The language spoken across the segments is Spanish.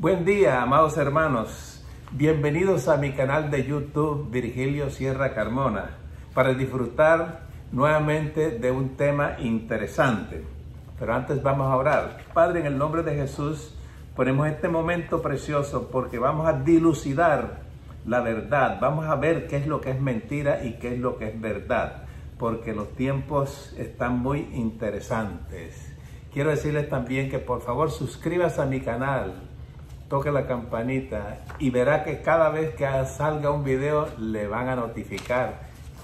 Buen día, amados hermanos. Bienvenidos a mi canal de YouTube, Virgilio Sierra Carmona, para disfrutar nuevamente de un tema interesante. Pero antes vamos a orar. Padre, en el nombre de Jesús, ponemos este momento precioso porque vamos a dilucidar la verdad. Vamos a ver qué es lo que es mentira y qué es lo que es verdad, porque los tiempos están muy interesantes. Quiero decirles también que por favor suscríbase a mi canal, toque la campanita y verá que cada vez que salga un video le van a notificar.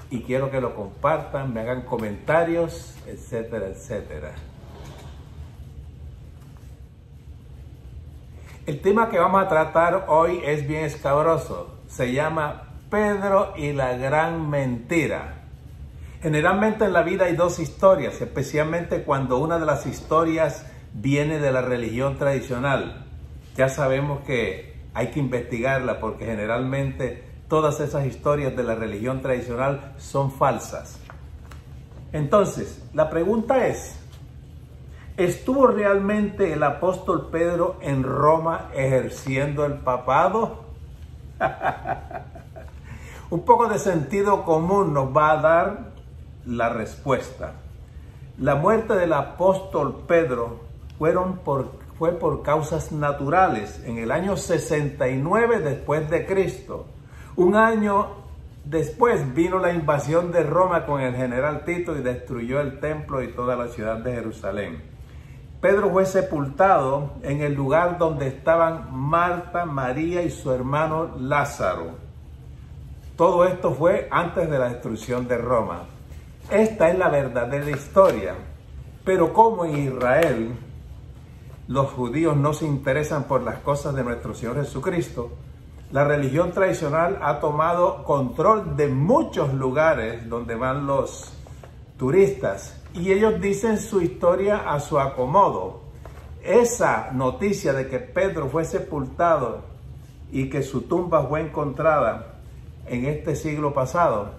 Y quiero que lo compartan, me hagan comentarios, etcétera, etcétera. El tema que vamos a tratar hoy es bien escabroso. Se llama Pedro y la gran mentira. Generalmente en la vida hay dos historias, especialmente cuando una de las historias viene de la religión tradicional. Ya sabemos que hay que investigarla porque generalmente todas esas historias de la religión tradicional son falsas. Entonces, la pregunta es, ¿estuvo realmente el apóstol Pedro en Roma ejerciendo el papado? Un poco de sentido común nos va a dar la respuesta. La muerte del apóstol Pedro fue por causas naturales en el año 69 después de Cristo. Un año después vino la invasión de Roma con el general Tito y destruyó el templo y toda la ciudad de Jerusalén. Pedro fue sepultado en el lugar donde estaban Marta, María y su hermano Lázaro. Todo esto fue antes de la destrucción de Roma. Esta es la verdadera historia. Pero como en Israel los judíos no se interesan por las cosas de nuestro Señor Jesucristo, la religión tradicional ha tomado control de muchos lugares donde van los turistas y ellos dicen su historia a su acomodo. Esa noticia de que Pedro fue sepultado y que su tumba fue encontrada en este siglo pasado,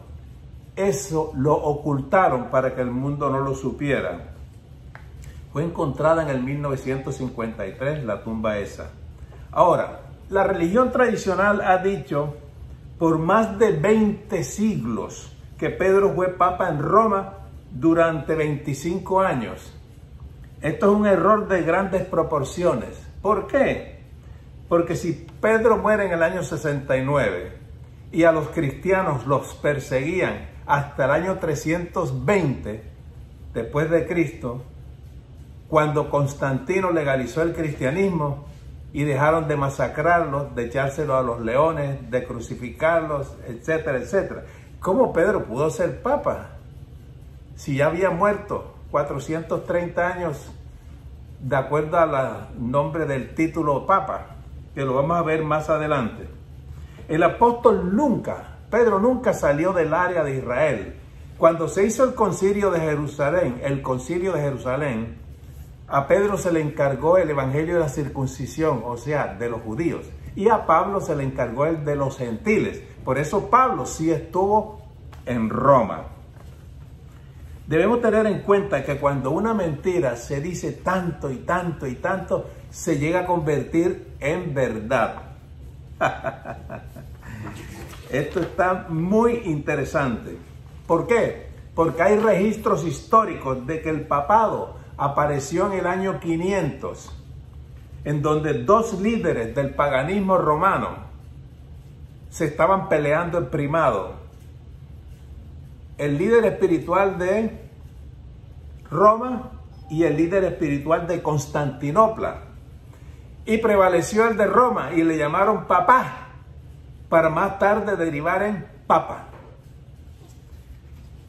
eso lo ocultaron para que el mundo no lo supiera. Fue encontrada en el 1953 la tumba esa. Ahora, la religión tradicional ha dicho por más de 20 siglos que Pedro fue papa en Roma durante 25 años. Esto es un error de grandes proporciones. ¿Por qué? Porque si Pedro muere en el año 69 y a los cristianos los perseguían hasta el año 320 después de Cristo, cuando Constantino legalizó el cristianismo y dejaron de masacrarlos, de echárselo a los leones, de crucificarlos, etcétera, etcétera. ¿Cómo Pedro pudo ser papa si ya había muerto 430 años de acuerdo al nombre del título papa? Que lo vamos a ver más adelante. El apóstol Pedro nunca salió del área de Israel. Cuando se hizo el concilio de Jerusalén, a Pedro se le encargó el evangelio de la circuncisión, o sea, de los judíos. Y a Pablo se le encargó el de los gentiles. Por eso Pablo sí estuvo en Roma. Debemos tener en cuenta que cuando una mentira se dice tanto y tanto y tanto, se llega a convertir en verdad. Esto está muy interesante. ¿Por qué? Porque hay registros históricos de que el papado apareció en el año 500, en donde dos líderes del paganismo romano se estaban peleando el primado. El líder espiritual de Roma y el líder espiritual de Constantinopla. Y prevaleció el de Roma y le llamaron papá, para más tarde derivar en papa.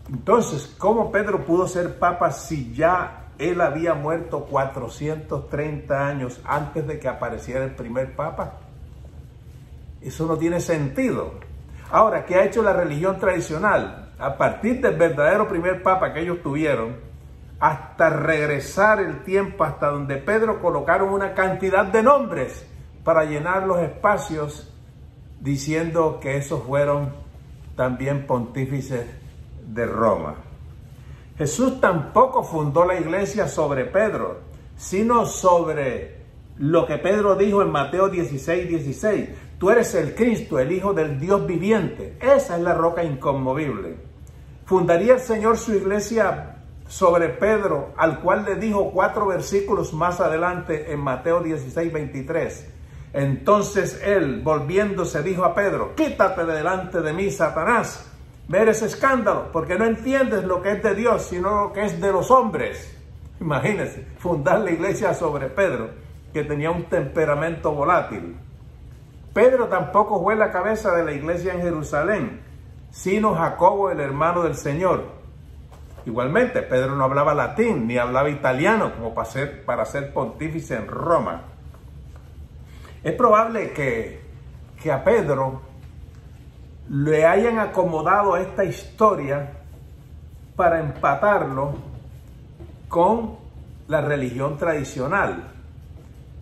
Entonces, ¿cómo Pedro pudo ser papa si ya él había muerto 430 años antes de que apareciera el primer papa? Eso no tiene sentido. Ahora, ¿qué ha hecho la religión tradicional? A partir del verdadero primer papa que ellos tuvieron, hasta regresar el tiempo hasta donde Pedro, colocaron una cantidad de nombres para llenar los espacios, diciendo que esos fueron también pontífices de Roma. Jesús tampoco fundó la iglesia sobre Pedro, sino sobre lo que Pedro dijo en Mateo 16:16. Tú eres el Cristo, el Hijo del Dios viviente. Esa es la roca inconmovible. Fundaría el Señor su iglesia sobre Pedro, al cual le dijo 4 versículos más adelante en Mateo 16:23. Entonces él, volviéndose, dijo a Pedro: quítate de delante de mí, Satanás. Me eres escándalo, porque no entiendes lo que es de Dios, sino lo que es de los hombres. Imagínense, fundar la iglesia sobre Pedro, que tenía un temperamento volátil. Pedro tampoco fue la cabeza de la iglesia en Jerusalén, sino Jacobo, el hermano del Señor. Igualmente, Pedro no hablaba latín, ni hablaba italiano, como para ser pontífice en Roma. Es probable que a Pedro le hayan acomodado esta historia para empatarlo con la religión tradicional.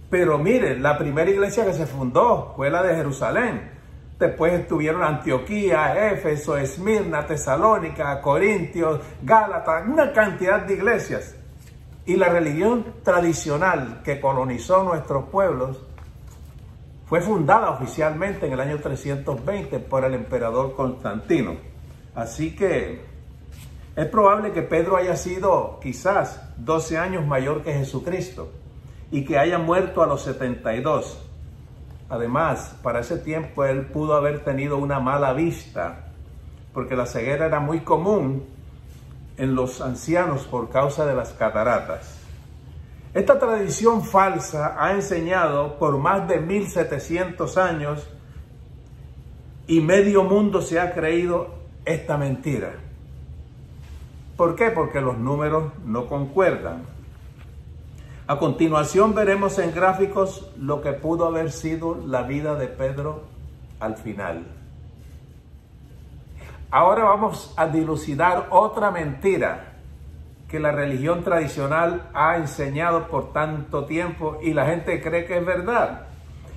Pero miren, la primera iglesia que se fundó fue la de Jerusalén. Después estuvieron Antioquía, Éfeso, Esmirna, Tesalónica, Corintios, Gálatas, una cantidad de iglesias. Y la religión tradicional que colonizó nuestros pueblos fue fundada oficialmente en el año 320 por el emperador Constantino. Así que es probable que Pedro haya sido quizás 12 años mayor que Jesucristo y que haya muerto a los 72. Además, para ese tiempo él pudo haber tenido una mala vista, porque la ceguera era muy común en los ancianos por causa de las cataratas. Esta tradición falsa ha enseñado por más de 1700 años y medio mundo se ha creído esta mentira. ¿Por qué? Porque los números no concuerdan. A continuación veremos en gráficos lo que pudo haber sido la vida de Pedro al final. Ahora vamos a dilucidar otra mentira que la religión tradicional ha enseñado por tanto tiempo y la gente cree que es verdad.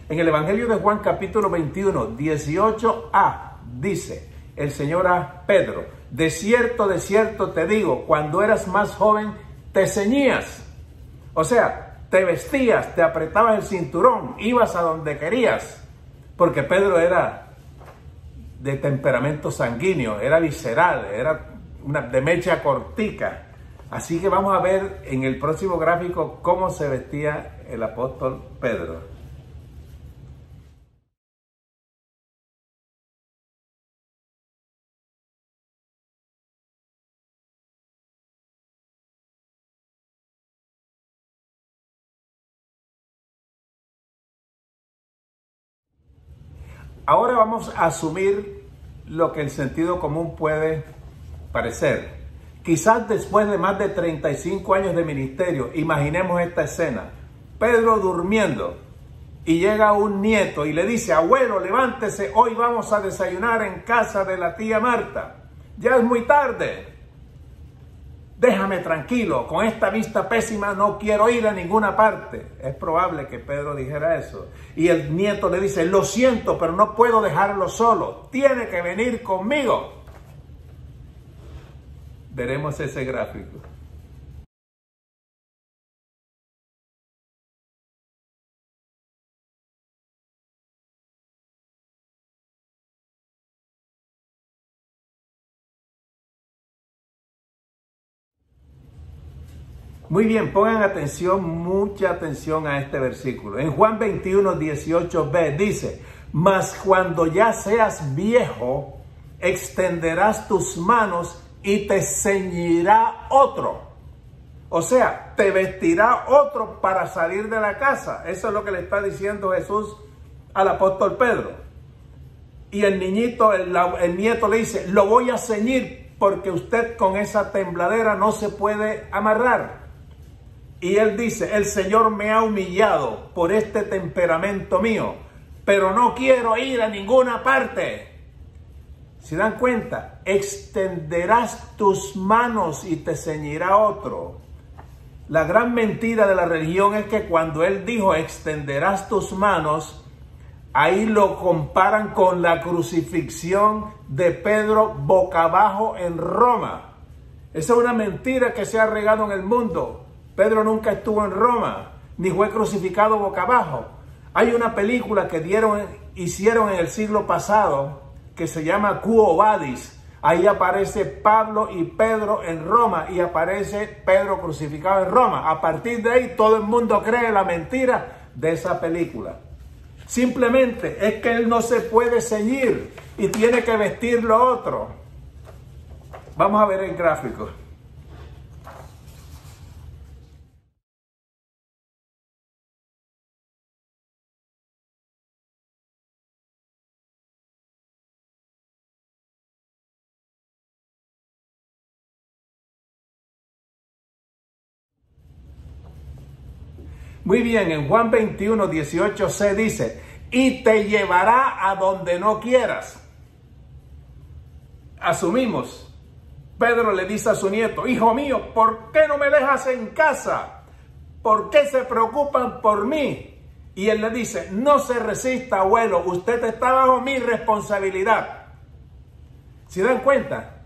En el Evangelio de Juan capítulo 21, 18a, dice el Señor a Pedro: de cierto te digo, cuando eras más joven te ceñías. O sea, te vestías, te apretabas el cinturón, ibas a donde querías, porque Pedro era de temperamento sanguíneo, era visceral, era de mecha cortica. Así que vamos a ver en el próximo gráfico cómo se vestía el apóstol Pedro. Ahora vamos a asumir lo que el sentido común puede parecer. Quizás después de más de 35 años de ministerio, imaginemos esta escena. Pedro durmiendo y llega un nieto y le dice: abuelo, levántese, hoy vamos a desayunar en casa de la tía Marta. Ya es muy tarde. Déjame tranquilo, con esta vista pésima no quiero ir a ninguna parte. Es probable que Pedro dijera eso. Y el nieto le dice: lo siento, pero no puedo dejarlo solo. Tiene que venir conmigo. Veremos ese gráfico. Muy bien, pongan atención, mucha atención a este versículo. En Juan 21, 18b dice: mas cuando ya seas viejo, extenderás tus manos y te ceñirá otro. O sea, te vestirá otro para salir de la casa. Eso es lo que le está diciendo Jesús al apóstol Pedro. Y el niñito, el nieto le dice: lo voy a ceñir porque usted con esa tembladera no se puede amarrar. Y él dice: el Señor me ha humillado por este temperamento mío, pero no quiero ir a ninguna parte. ¿Se dan cuenta? Extenderás tus manos y te ceñirá otro. La gran mentira de la religión es que cuando él dijo extenderás tus manos, ahí lo comparan con la crucifixión de Pedro boca abajo en Roma. Esa es una mentira que se ha regado en el mundo. Pedro nunca estuvo en Roma. ni fue crucificado boca abajo. Hay una película que hicieron en el siglo pasado que se llama Quo Vadis. Ahí aparece Pablo y Pedro en Roma y aparece Pedro crucificado en Roma. A partir de ahí todo el mundo cree la mentira de esa película. Simplemente es que él no se puede ceñir y tiene que vestir lo otro. Vamos a ver el gráfico. Muy bien, en Juan 21, 18c dice, y te llevará a donde no quieras. Asumimos, Pedro le dice a su nieto, hijo mío, ¿por qué no me dejas en casa? ¿Por qué se preocupan por mí? Y él le dice, no se resista, abuelo, usted está bajo mi responsabilidad. ¿Se dan cuenta?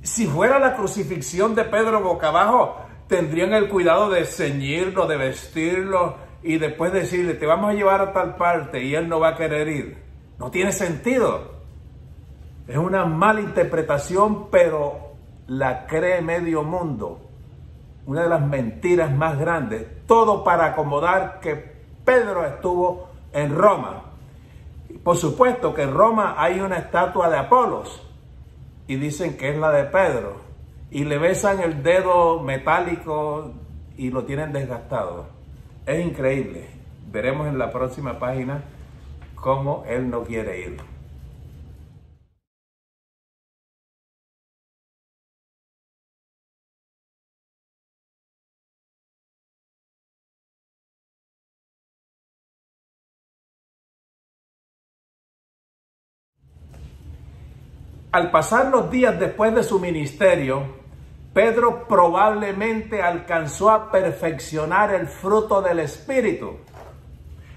Si fuera la crucifixión de Pedro boca abajo, tendrían el cuidado de ceñirlo, de vestirlo y después decirle, te vamos a llevar a tal parte y él no va a querer ir. No tiene sentido. Es una mala interpretación, pero la cree medio mundo. Una de las mentiras más grandes. Todo para acomodar que Pedro estuvo en Roma. Por supuesto que en Roma hay una estatua de Apolos y dicen que es la de Pedro. Y le besan el dedo metálico y lo tienen desgastado. Es increíble. Veremos en la próxima página cómo él no quiere ir. Al pasar los días después de su ministerio, Pedro probablemente alcanzó a perfeccionar el fruto del Espíritu,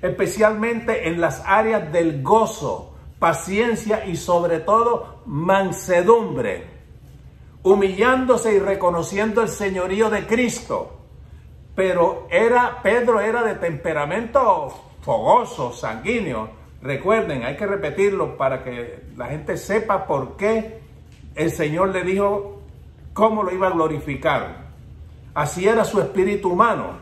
especialmente en las áreas del gozo, paciencia y sobre todo mansedumbre, humillándose y reconociendo el señorío de Cristo. Pero Pedro era de temperamento fogoso, sanguíneo. Recuerden, hay que repetirlo para que la gente sepa por qué el Señor le dijo cómo lo iba a glorificar. Así era su espíritu humano.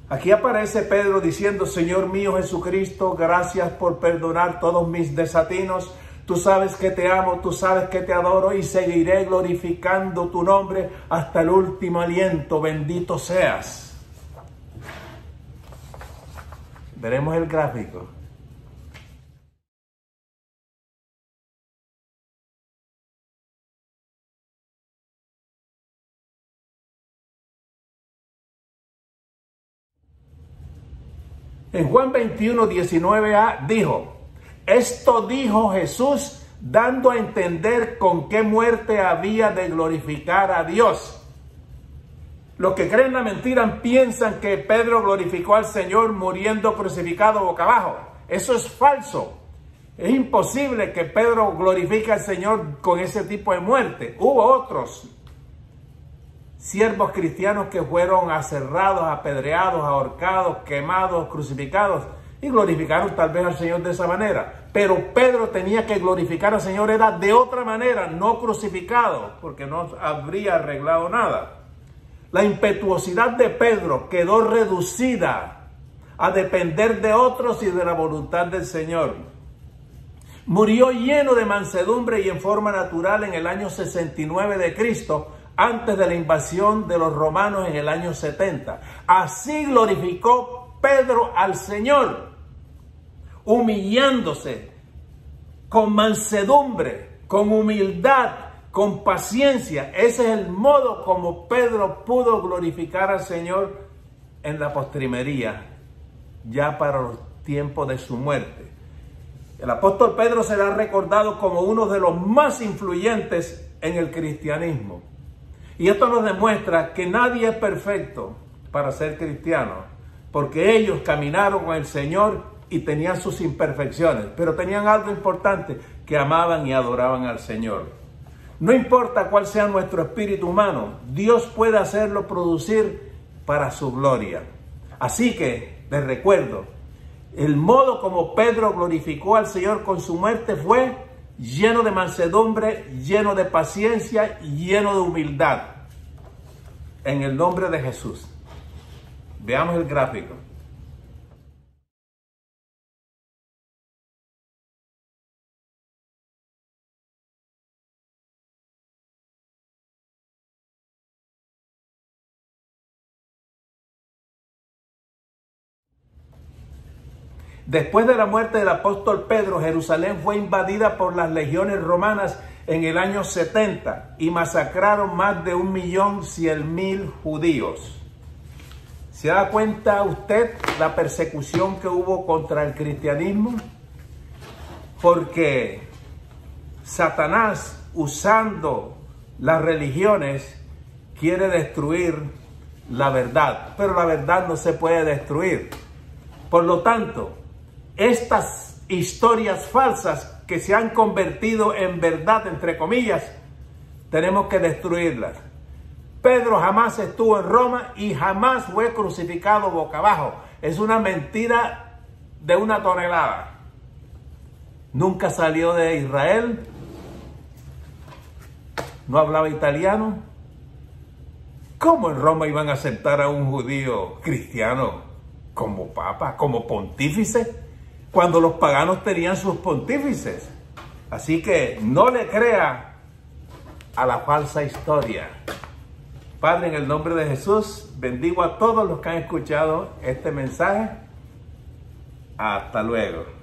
Aquí aparece Pedro diciendo, Señor mío Jesucristo, gracias por perdonar todos mis desatinos. Tú sabes que te amo, tú sabes que te adoro y seguiré glorificando tu nombre hasta el último aliento. Bendito seas. Veremos el gráfico. En Juan 21, 19a dijo, esto dijo Jesús dando a entender con qué muerte había de glorificar a Dios. Los que creen la mentira piensan que Pedro glorificó al Señor muriendo crucificado boca abajo. Eso es falso. Es imposible que Pedro glorifique al Señor con ese tipo de muerte. Hubo otros siervos cristianos que fueron aserrados, apedreados, ahorcados, quemados, crucificados y glorificaron tal vez al Señor de esa manera. Pero Pedro tenía que glorificar al Señor, era de otra manera, no crucificado, porque no habría arreglado nada. La impetuosidad de Pedro quedó reducida a depender de otros y de la voluntad del Señor. Murió lleno de mansedumbre y en forma natural en el año 69 de Cristo, antes de la invasión de los romanos en el año 70. Así glorificó Pedro al Señor, humillándose, con mansedumbre, con humildad, con paciencia. Ese es el modo como Pedro pudo glorificar al Señor en la postrimería, ya para los tiempos de su muerte. El apóstol Pedro será recordado como uno de los más influyentes en el cristianismo. Y esto nos demuestra que nadie es perfecto para ser cristiano, porque ellos caminaron con el Señor y tenían sus imperfecciones, pero tenían algo importante, que amaban y adoraban al Señor. No importa cuál sea nuestro espíritu humano, Dios puede hacerlo producir para su gloria. Así que les recuerdo, el modo como Pedro glorificó al Señor con su muerte fue lleno de mansedumbre, lleno de paciencia y lleno de humildad. En el nombre de Jesús. Veamos el gráfico. Después de la muerte del apóstol Pedro, Jerusalén fue invadida por las legiones romanas en el año 70 y masacraron más de 1.100.000 judíos. ¿Se da cuenta usted la persecución que hubo contra el cristianismo? Porque Satanás, usando las religiones, quiere destruir la verdad, pero la verdad no se puede destruir. Por lo tanto, estas historias falsas que se han convertido en verdad, entre comillas, tenemos que destruirlas. Pedro jamás estuvo en Roma y jamás fue crucificado boca abajo. Es una mentira de 1 tonelada. Nunca salió de Israel. No hablaba italiano. ¿Cómo en Roma iban a aceptar a un judío cristiano como papa, como pontífice, cuando los paganos tenían sus pontífices? Así que no le crea a la falsa historia. Padre, en el nombre de Jesús, bendigo a todos los que han escuchado este mensaje. Hasta luego.